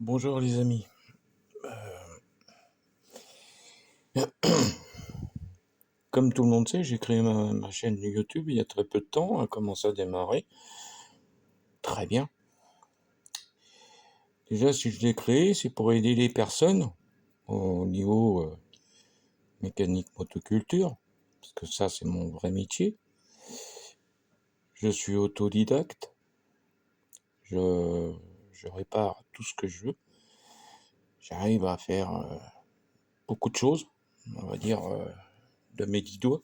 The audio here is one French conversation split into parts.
Bonjour les amis. Comme tout le monde sait, j'ai créé ma chaîne YouTube il y a très peu de temps, elle a commencé à démarrer. Très bien. Déjà, si je l'ai créé, c'est pour aider les personnes au niveau mécanique motoculture, parce que ça, c'est mon vrai métier. Je suis autodidacte. Je, je répare tout ce que je veux. J'arrive à faire beaucoup de choses, on va dire, de mes 10 doigts.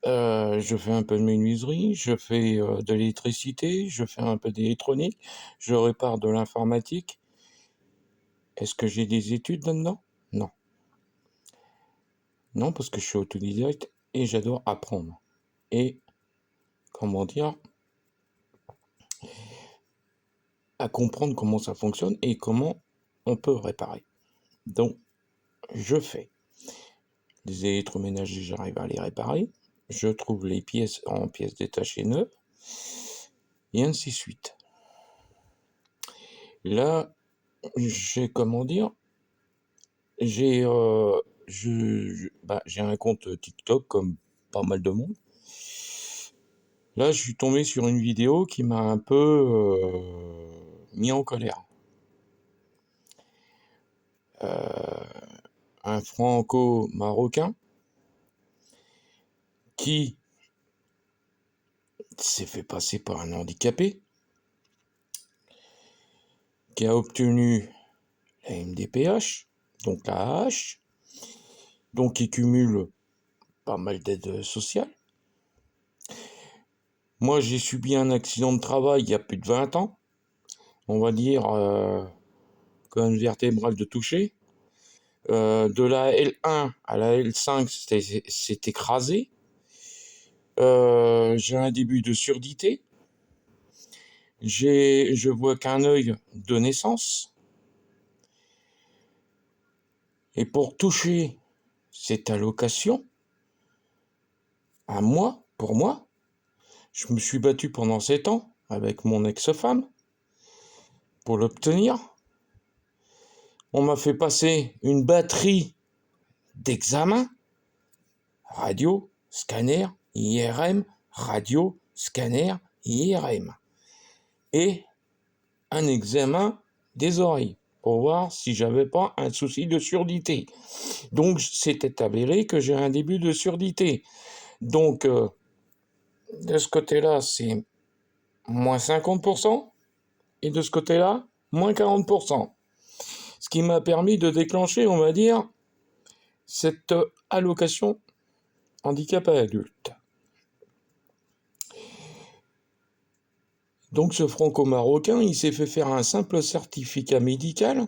Je fais un peu de menuiserie, je fais de l'électricité, je fais un peu d'électronique, je répare de l'informatique. Est-ce que j'ai des études là-dedans? Non. Non, parce que je suis autodidacte et j'adore apprendre. Et, comment dire, à comprendre comment ça fonctionne et comment on peut réparer. Donc, je fais. Les électroménagers, j'arrive à les réparer. Je trouve les pièces en pièces détachées neuves. Et ainsi de suite. Là, comment dire, j'ai j'ai un compte TikTok comme pas mal de monde. Là, je suis tombé sur une vidéo qui m'a un peu mis en colère. Un franco-marocain qui s'est fait passer par un handicapé, qui a obtenu la MDPH, donc la AH, donc qui cumule pas mal d'aides sociales. Moi, j'ai subi un accident de travail il y a plus de 20 ans, on va dire colonne vertébrale de toucher. De la L1 à la L5, c'est écrasé. J'ai un début de surdité. Je vois qu'un œil de naissance. Et pour toucher cette allocation, pour moi, je me suis battu pendant 7 ans avec mon ex-femme pour l'obtenir. On m'a fait passer une batterie d'examens, radio, scanner, IRM, radio, scanner, IRM. Et un examen des oreilles pour voir si j'avais pas un souci de surdité. Donc, c'était avéré que j'ai un début de surdité. Donc, de ce côté-là, c'est moins 50%, et de ce côté-là, moins 40%. Ce qui m'a permis de déclencher, on va dire, cette allocation handicap à adulte. Donc ce franco-marocain, il s'est fait faire un simple certificat médical,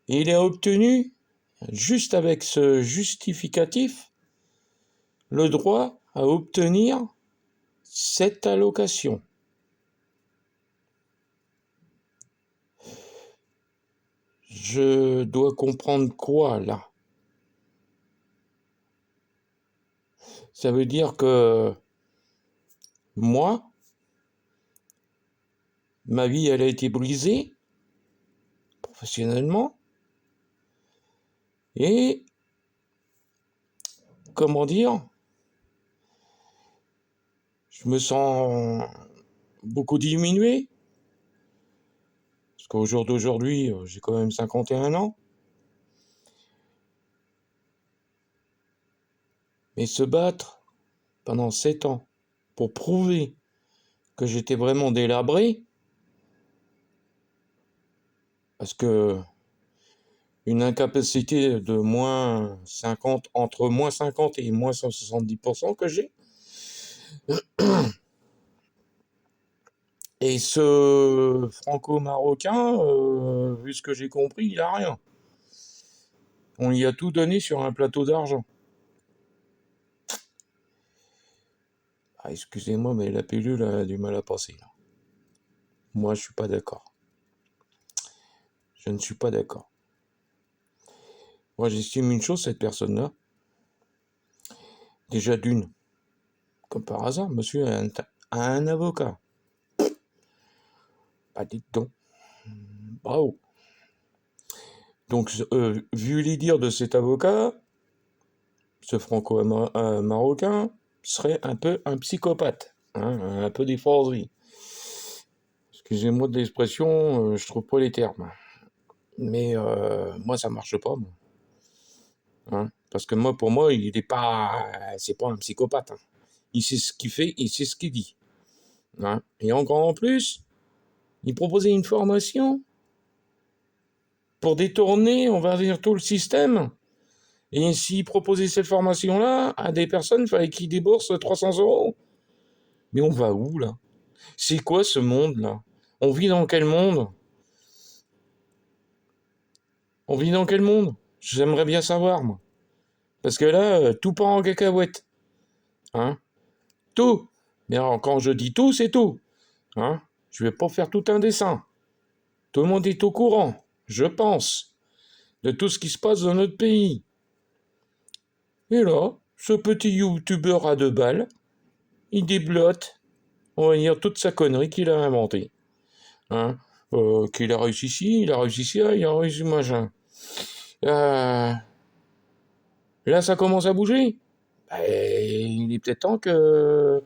et il a obtenu, juste avec ce justificatif, le droit à obtenir cette allocation. Je dois comprendre quoi là? Ça veut dire que moi, ma vie, elle a été brisée professionnellement, et comment dire, je me sens beaucoup diminué, parce qu'au jour d'aujourd'hui, j'ai quand même 51 ans. Mais se battre pendant 7 ans pour prouver que j'étais vraiment délabré, parce que une incapacité de moins 50, entre moins 50 et moins 170% que j'ai. Et ce franco-marocain, vu ce que j'ai compris, il a rien. On lui a tout donné sur un plateau d'argent. Ah, excusez-moi, mais la pilule a du mal à passer, là. Moi, je suis pas d'accord. Je ne suis pas d'accord. Moi, j'estime une chose, cette personne-là. Déjà d'une, comme par hasard, monsieur a un avocat. Ah, dites donc, bravo. Donc, vu les dires de cet avocat, ce franco-marocain serait un peu un psychopathe, hein, un peu d'effronterie. Excusez-moi de l'expression, je trouve pas les termes. Mais moi, ça marche pas, moi. Hein, parce que moi, pour moi, il est pas, c'est pas un psychopathe. Hein. Il sait ce qu'il fait, il sait ce qu'il dit. Hein. Et encore en plus, il proposait une formation pour détourner, on va dire, tout le système. Et s'il proposait cette formation-là à des personnes, il fallait qu'ils déboursent 300 euros. Mais on va où, là? C'est quoi ce monde-là? On vit dans quel monde? On vit dans quel monde? J'aimerais bien savoir, moi. Parce que là, tout part en cacahuète. Hein? Tout. Mais alors, quand je dis tout, c'est tout. Hein? Je vais pas faire tout un dessin. Tout le monde est au courant, je pense, de tout ce qui se passe dans notre pays. Et là, ce petit youtubeur à 2 balles, il déblotte, on va dire, toute sa connerie qu'il a inventée. Hein? Qu'il a réussi ici, il a réussi ça, il a réussi machin. Là, ça commence à bouger. Il est peut-être temps que,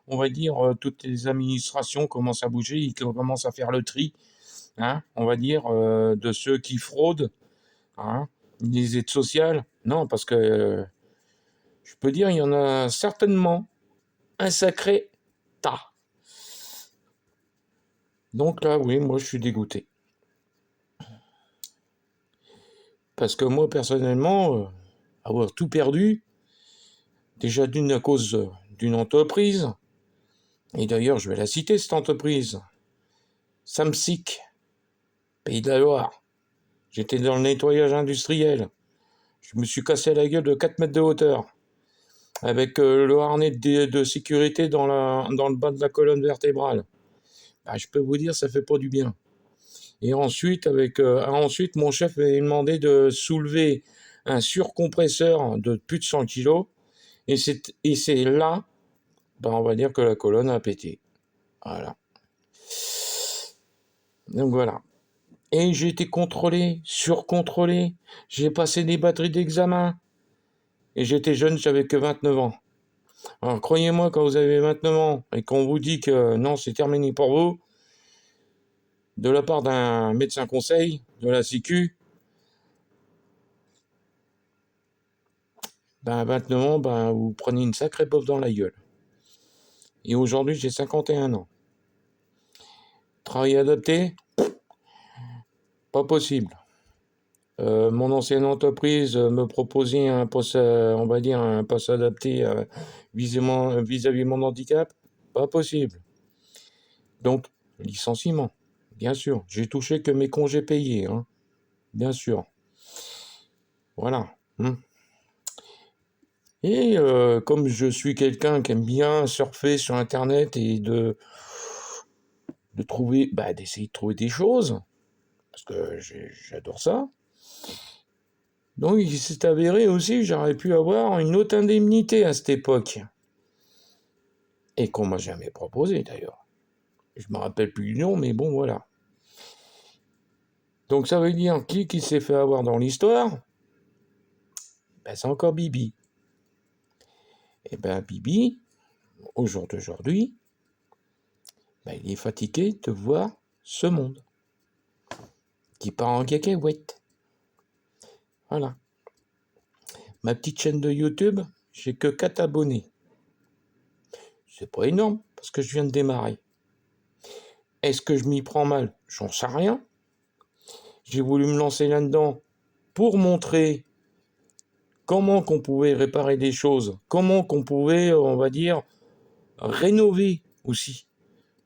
on va dire, toutes les administrations commencent à bouger, ils commencent à faire le tri, hein, on va dire, de ceux qui fraudent, hein, les aides sociales. Non, parce que je peux dire, il y en a certainement un sacré tas. Donc là, oui, moi, je suis dégoûté. Parce que moi, personnellement, avoir tout perdu, déjà d'une à cause d'une entreprise, et d'ailleurs, je vais la citer, cette entreprise, Samsic, Pays de la Loire. J'étais dans le nettoyage industriel. Je me suis cassé la gueule de 4 mètres de hauteur, avec le harnais de sécurité dans le bas de la colonne vertébrale. Bah, je peux vous dire, ça fait pas du bien. Et ensuite, ensuite mon chef m'avait demandé de soulever un surcompresseur de plus de 100 kilos. Et c'est là, ben, on va dire que la colonne a pété. Voilà. Donc voilà. Et j'ai été contrôlé, surcontrôlé. J'ai passé des batteries d'examen. Et j'étais jeune, j'avais que 29 ans. Alors croyez-moi, quand vous avez 29 ans et qu'on vous dit que non, c'est terminé pour vous, de la part d'un médecin conseil de la Sécu, ben à 29 ans, ben vous prenez une sacrée bouffe dans la gueule. Et aujourd'hui, j'ai 51 ans. Travail adapté? Pas possible. Mon ancienne entreprise me proposait un poste, on va dire, un poste adapté vis-à-vis de mon handicap? Pas possible. Donc, licenciement, bien sûr. J'ai touché que mes congés payés, hein, bien sûr. Voilà. Et comme je suis quelqu'un qui aime bien surfer sur Internet et de trouver, bah, d'essayer de trouver des choses, parce que j'adore ça. Donc il s'est avéré aussi que j'aurais pu avoir une autre indemnité à cette époque. Et qu'on m'a jamais proposé d'ailleurs. Je me rappelle plus du nom, mais bon voilà. Donc ça veut dire qui s'est fait avoir dans l'histoire? Ben, c'est encore Bibi. Et ben Bibi, au jour d'aujourd'hui, ben, il est fatigué de voir ce monde qui part en cacahuète. Voilà. Ma petite chaîne de YouTube, j'ai que 4 abonnés. C'est pas énorme, parce que je viens de démarrer. Est-ce que je m'y prends mal? J'en sais rien. J'ai voulu me lancer là-dedans pour montrer comment qu'on pouvait réparer des choses, comment qu'on pouvait, on va dire, rénover aussi.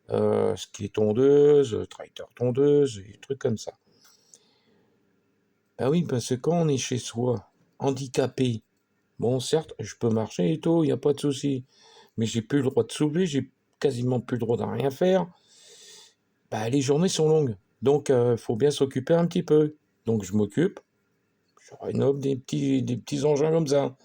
Ce qui est tondeuse, tracteur tondeuse, des trucs comme ça. Ben oui, parce que quand on est chez soi, handicapé, bon, certes, je peux marcher et tout, il n'y a pas de souci. Mais j'ai plus le droit de soulever, j'ai quasiment plus le droit de rien faire. Bah, les journées sont longues. Donc, faut bien s'occuper un petit peu. Donc, je m'occupe. Je rénove des petits engins comme ça.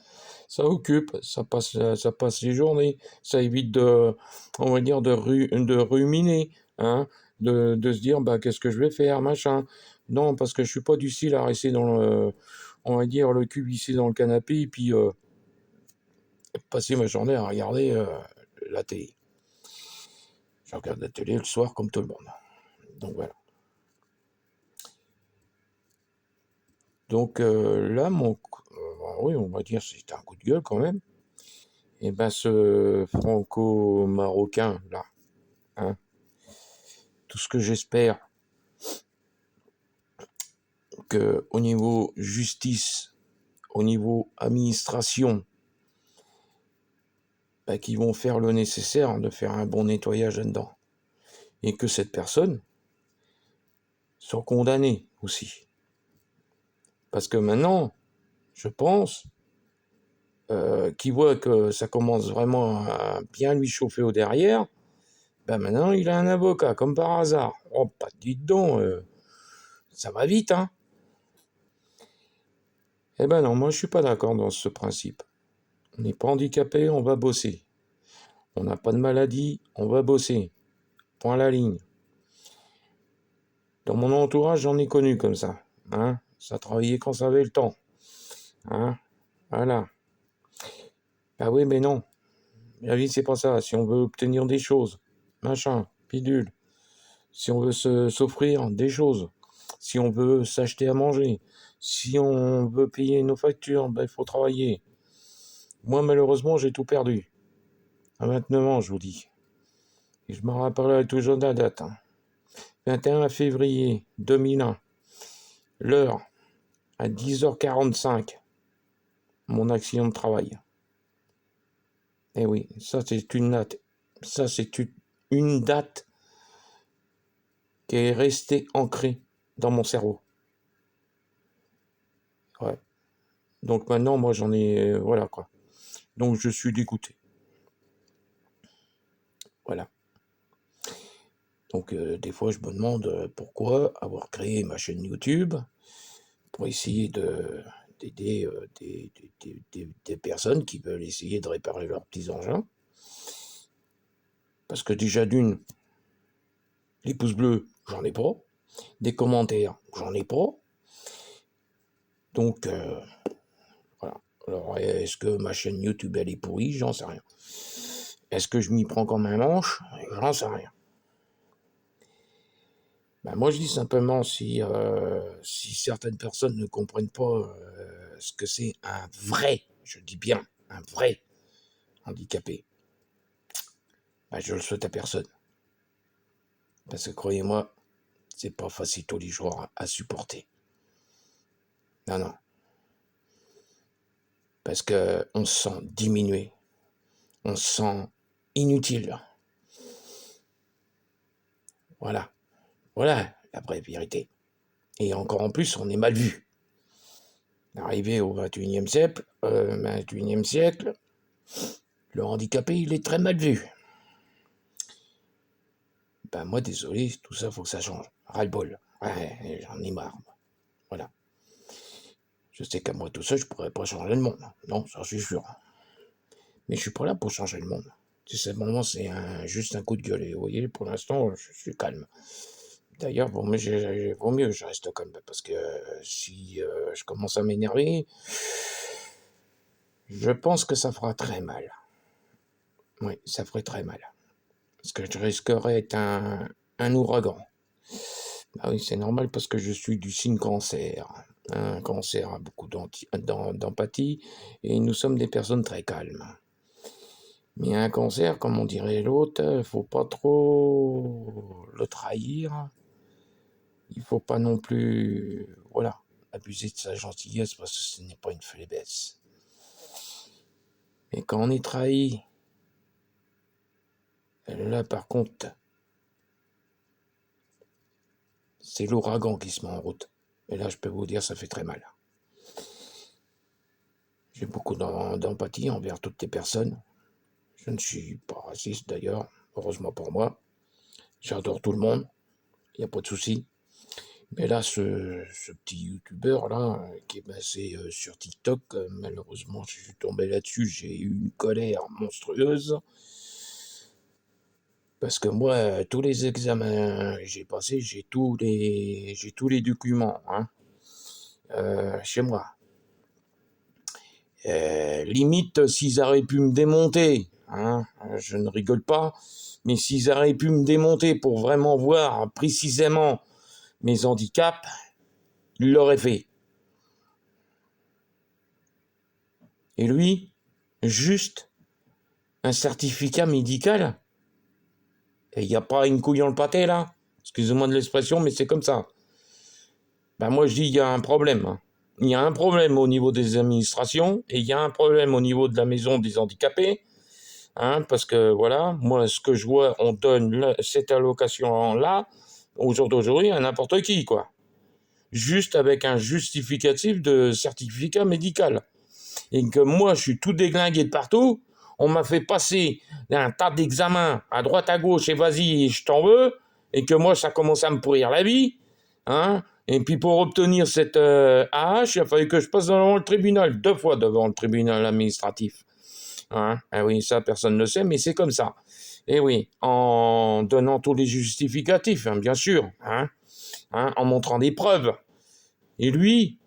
Ça occupe, ça passe les journées. Ça évite on va dire, de ruminer. Hein. de se dire, bah, qu'est-ce que je vais faire, machin. Non, parce que je suis pas du style à rester dans on va dire, le cul vissé dans le canapé, et puis passer ma journée à regarder la télé. Je regarde la télé le soir comme tout le monde. Donc voilà. Donc là, oui, on va dire c'est un coup de gueule quand même. Et ben ce franco-marocain là, hein, tout ce que j'espère que au niveau justice, au niveau administration, ben, qu'ils vont faire le nécessaire de faire un bon nettoyage là-dedans. Et que cette personne soit condamnée aussi. Parce que maintenant, je pense, qu'il voit que ça commence vraiment à bien lui chauffer au derrière, ben maintenant il a un avocat, comme par hasard. Oh, pas dites donc, ça va vite, hein. Eh ben non, moi je suis pas d'accord dans ce principe. On n'est pas handicapé, on va bosser. On n'a pas de maladie, on va bosser. Point à la ligne. Dans mon entourage, j'en ai connu comme ça. Hein, ça travaillait quand ça avait le temps. Hein, voilà. Bah oui, mais non. La vie, c'est pas ça. Si on veut obtenir des choses, machin, bidule. Si on veut s'offrir des choses. Si on veut s'acheter à manger. Si on veut payer nos factures, ben, il faut travailler. Moi, malheureusement, j'ai tout perdu. À 29 ans, je vous dis. Et je me rappellerai toujours de la date. Hein. 21 février 2001. L'heure, à 10h45. Mon accident de travail. Eh oui, ça c'est une date. Ça c'est une date qui est restée ancrée dans mon cerveau. Ouais. Donc maintenant, moi j'en ai... voilà quoi. Donc je suis dégoûté. Voilà. Donc des fois je me demande pourquoi avoir créé ma chaîne YouTube pour essayer d'aider des personnes qui veulent essayer de réparer leurs petits engins. Parce que déjà d'une, les pouces bleus, j'en ai pas. Des commentaires, j'en ai pas. Donc voilà. Alors est-ce que ma chaîne YouTube elle est pourrie? J'en sais rien. Est-ce que je m'y prends comme un manche? J'en sais rien. Ben moi je dis simplement si certaines personnes ne comprennent pas ce que c'est un vrai, je dis bien un vrai handicapé, ben je le souhaite à personne. Parce que croyez-moi, c'est pas facile tous les jours à supporter. Non, non. Parce que on se sent diminué, on se sent inutile. Voilà. Voilà la vraie vérité. Et encore en plus, on est mal vu. Arrivé au 21e siècle, le handicapé, il est très mal vu. Ben moi, désolé, tout ça, faut que ça change. Ras-le-bol. Ouais, j'en ai marre. Voilà. Je sais qu'à moi tout seul, je pourrais pas changer le monde. Non, ça, je suis sûr. Mais je suis pas là pour changer le monde. C'est moment, c'est juste un coup de gueule. Et vous voyez, pour l'instant, je suis calme. D'ailleurs, vaut mieux que je reste calme, parce que si je commence à m'énerver, je pense que ça fera très mal. Oui, ça ferait très mal. Parce que je risquerais d'être un ouragan. Bah oui, c'est normal parce que je suis du signe cancer. Un cancer a beaucoup d'empathie et nous sommes des personnes très calmes. Mais un cancer, comme on dirait l'autre, faut pas trop le trahir. Il faut pas non plus, voilà, abuser de sa gentillesse parce que ce n'est pas une faiblesse. Mais quand on est trahi, là par contre, c'est l'ouragan qui se met en route. Et là, je peux vous dire, ça fait très mal. J'ai beaucoup d'empathie envers toutes les personnes. Je ne suis pas raciste d'ailleurs, heureusement pour moi. J'adore tout le monde, il n'y a pas de souci. Mais là, ce petit youtubeur là, qui est passé sur TikTok, malheureusement, je suis tombé là-dessus, j'ai eu une colère monstrueuse. Parce que moi, tous les examens que j'ai passés, j'ai tous les documents, hein, chez moi. Limite, s'ils auraient pu me démonter, hein, je ne rigole pas, mais s'ils auraient pu me démonter pour vraiment voir précisément mes handicaps, ils l'auraient fait. Et lui, juste un certificat médical. Et il n'y a pas une couille dans le pâté, là? Excusez-moi de l'expression, mais c'est comme ça. Ben moi, je dis, il y a un problème. Hein. Il y a un problème au niveau des administrations, et il y a un problème au niveau de la maison des handicapés. Hein, parce que, voilà, moi, ce que je vois, on donne cette allocation-là, au jour d'aujourd'hui, à n'importe qui, quoi. Juste avec un justificatif de certificat médical. Et que moi, je suis tout déglingué de partout. On m'a fait passer un tas d'examens à droite, à gauche, et vas-y, je t'en veux. Et que moi, ça commence à me pourrir la vie. Hein. Et puis, pour obtenir cette AH, il a fallu que je passe devant le tribunal, 2 fois devant le tribunal administratif. Hein. Ah oui, ça, personne ne le sait, mais c'est comme ça. Et oui, en donnant tous les justificatifs, hein, bien sûr. Hein, en montrant des preuves. Et lui,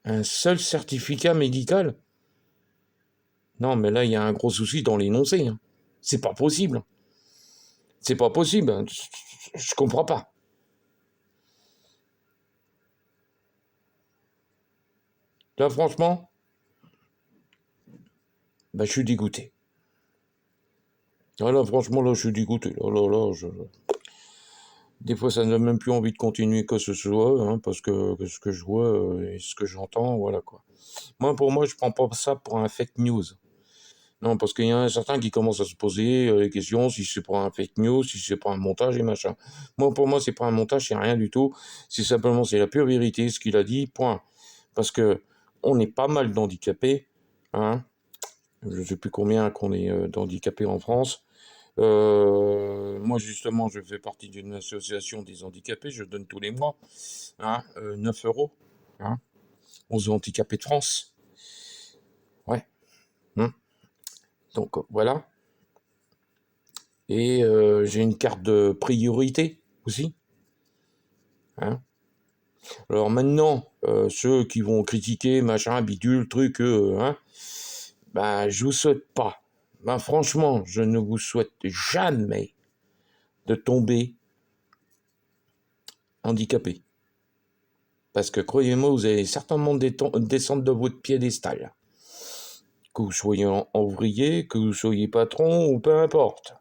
un seul certificat médical? Non, mais là, il y a un gros souci dans l'énoncé. Hein. C'est pas possible. C'est pas possible. Je comprends pas. Là, franchement, je suis dégoûté. Là, franchement, là, je suis dégoûté. Des fois, ça ne donne même plus envie de continuer que ce soit, hein, parce que ce que je vois et ce que j'entends, voilà quoi. Pour moi, je prends pas ça pour un fake news. Non, parce qu'il y en a certains qui commencent à se poser les questions si c'est pas un fake news, si c'est pas un montage et machin. Pour moi, c'est pas un montage, c'est rien du tout. C'est la pure vérité, ce qu'il a dit, point. Parce que on est pas mal d'handicapés, hein. Je sais plus combien qu'on est d'handicapés en France. Moi, justement, je fais partie d'une association des handicapés, je donne tous les mois, hein, 9 euros, hein, aux handicapés de France. Ouais. Hein. Donc, voilà. Et j'ai une carte de priorité aussi. Hein. Alors maintenant, ceux qui vont critiquer, machin, bidule, truc, hein, je vous souhaite pas. Franchement, je ne vous souhaite jamais de tomber handicapé. Parce que croyez-moi, vous allez certainement descendre de votre piédestal. Que vous soyez ouvrier, que vous soyez patron ou peu importe.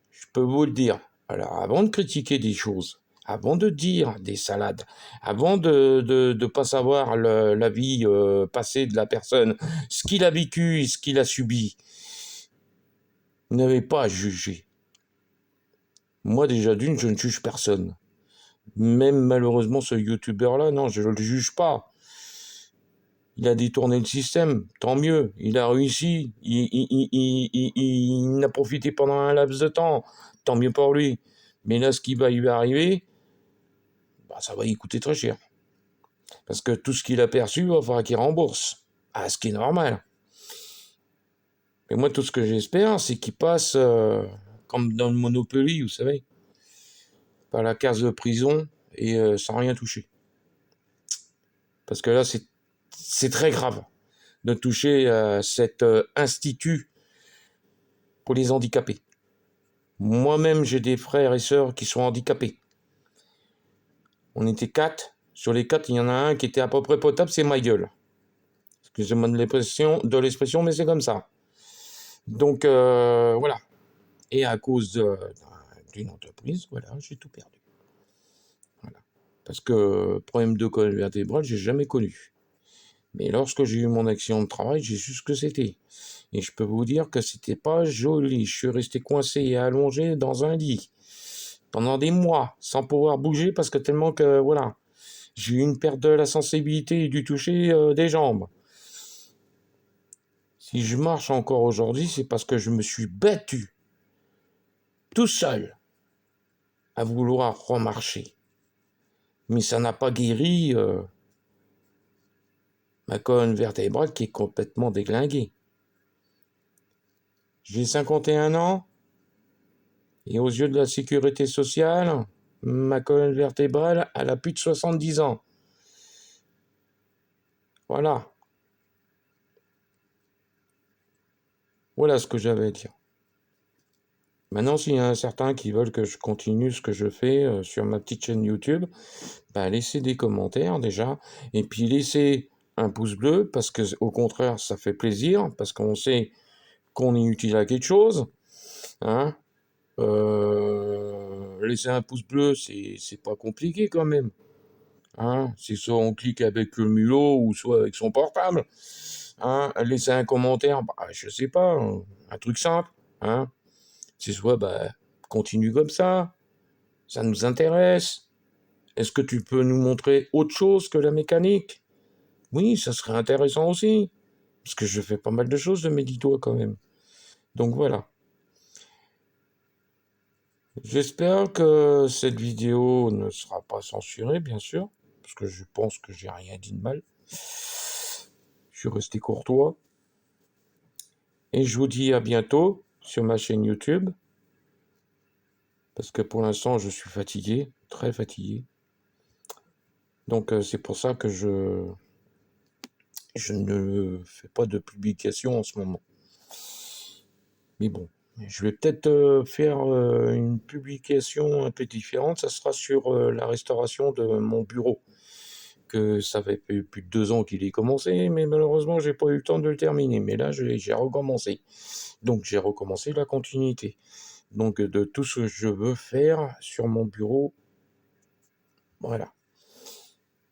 Je peux vous le dire. Alors, avant de critiquer des choses, avant de dire des salades, avant de pas savoir la vie passée de la personne, ce qu'il a vécu, ce qu'il a subi, vous n'avez pas à juger. Moi, déjà d'une, je ne juge personne. Même malheureusement, ce youtubeur-là, non, je ne le juge pas. Il a détourné le système, tant mieux, il a réussi, il a profité pendant un laps de temps, tant mieux pour lui. Mais là, ce qui va lui arriver, ça va lui coûter très cher. Parce que tout ce qu'il a perçu, il va falloir qu'il rembourse. Ah, ce qui est normal. Mais moi, tout ce que j'espère, c'est qu'il passe, comme dans le Monopoly, vous savez, par la case de prison et sans rien toucher. Parce que là, c'est très grave de toucher cet institut pour les handicapés. Moi-même, j'ai des frères et sœurs qui sont handicapés. On était 4. Sur les 4, il y en a un qui était à peu près potable, c'est ma gueule. Excusez-moi de l'expression, mais c'est comme ça. Donc, voilà. Et à cause d'une entreprise, voilà, j'ai tout perdu. Voilà. Parce que problème de colonne vertébrale, j'ai jamais connu. Mais lorsque j'ai eu mon accident de travail, j'ai su ce que c'était. Et je peux vous dire que c'était pas joli. Je suis resté coincé et allongé dans un lit pendant des mois, sans pouvoir bouger parce que tellement que, voilà, j'ai eu une perte de la sensibilité et du toucher des jambes. Si je marche encore aujourd'hui, c'est parce que je me suis battu, tout seul, à vouloir remarcher. Mais ça n'a pas guéri ma colonne vertébrale qui est complètement déglinguée. J'ai 51 ans et aux yeux de la sécurité sociale, ma colonne vertébrale, elle a plus de 70 ans. Voilà. Voilà ce que j'avais à dire. Maintenant, s'il y en a certains qui veulent que je continue ce que je fais sur ma petite chaîne YouTube, bah, laissez des commentaires déjà, et puis laissez un pouce bleu, parce que au contraire, ça fait plaisir, parce qu'on sait qu'on est utile à quelque chose. Hein. Laisser un pouce bleu, c'est pas compliqué quand même. Hein. C'est soit on clique avec le mulot, ou soit avec son portable. Hein. Laisser un commentaire, bah, je sais pas, un truc simple. Hein. C'est soit, bah, continue comme ça nous intéresse. Est-ce que tu peux nous montrer autre chose que la mécanique? Oui, ça serait intéressant aussi, parce que je fais pas mal de choses de mes 10 doigts quand même. Donc voilà. J'espère que cette vidéo ne sera pas censurée, bien sûr, parce que je pense que j'ai rien dit de mal. Je suis resté courtois. Et je vous dis à bientôt sur ma chaîne YouTube, parce que pour l'instant, je suis fatigué, très fatigué. Donc c'est pour ça que je ne fais pas de publication en ce moment. Mais bon, je vais peut-être faire une publication un peu différente. Ça sera sur la restauration de mon bureau. Que ça fait plus de 2 ans qu'il est commencé, mais malheureusement, j'ai pas eu le temps de le terminer. Mais là, j'ai recommencé. Donc, j'ai recommencé la continuité. Donc, de tout ce que je veux faire sur mon bureau, voilà.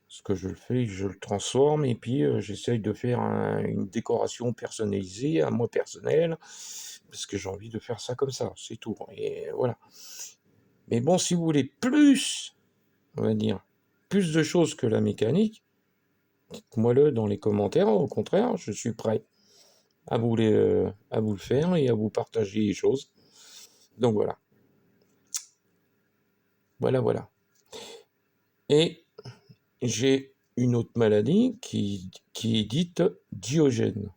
Ce que je le fais, je le transforme et puis j'essaye de faire une décoration personnalisée, à moi personnel, parce que j'ai envie de faire ça comme ça, c'est tout. Et voilà. Mais bon, si vous voulez plus, on va dire, plus de choses que la mécanique, dites-moi-le dans les commentaires, au contraire, je suis prêt à à vous le faire et à vous partager les choses. Donc voilà. Voilà. Et j'ai une autre maladie qui est dite Diogène.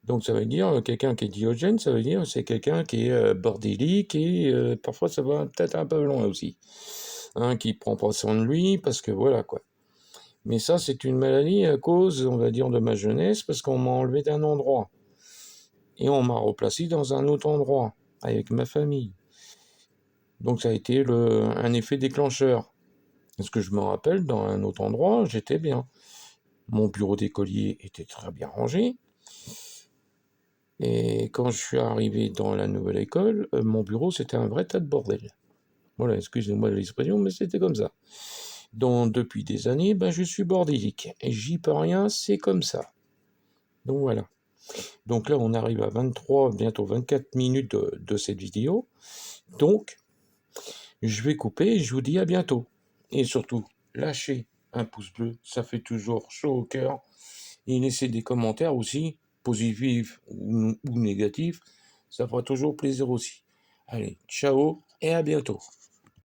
Donc ça veut dire, quelqu'un qui est Diogène, ça veut dire c'est quelqu'un qui est bordélique et parfois ça va peut-être un peu loin aussi. Hein, qui prend pas soin de lui parce que voilà quoi. Mais ça c'est une maladie à cause, on va dire, de ma jeunesse parce qu'on m'a enlevé d'un endroit. Et on m'a replacé dans un autre endroit avec ma famille. Donc ça a été un effet déclencheur. Parce que je me rappelle, dans un autre endroit, j'étais bien. Mon bureau d'écolier était très bien rangé. Et quand je suis arrivé dans la nouvelle école, mon bureau, c'était un vrai tas de bordel. Voilà, excusez-moi l'expression, mais c'était comme ça. Donc, depuis des années, ben, je suis bordélique. Et j'y peux rien, c'est comme ça. Donc voilà. Donc là, on arrive à 23, bientôt 24 minutes de cette vidéo. Donc, je vais couper et je vous dis à bientôt. Et surtout, lâchez un pouce bleu, ça fait toujours chaud au cœur. Et laissez des commentaires aussi, positifs ou négatifs, ça fera toujours plaisir aussi. Allez, ciao et à bientôt.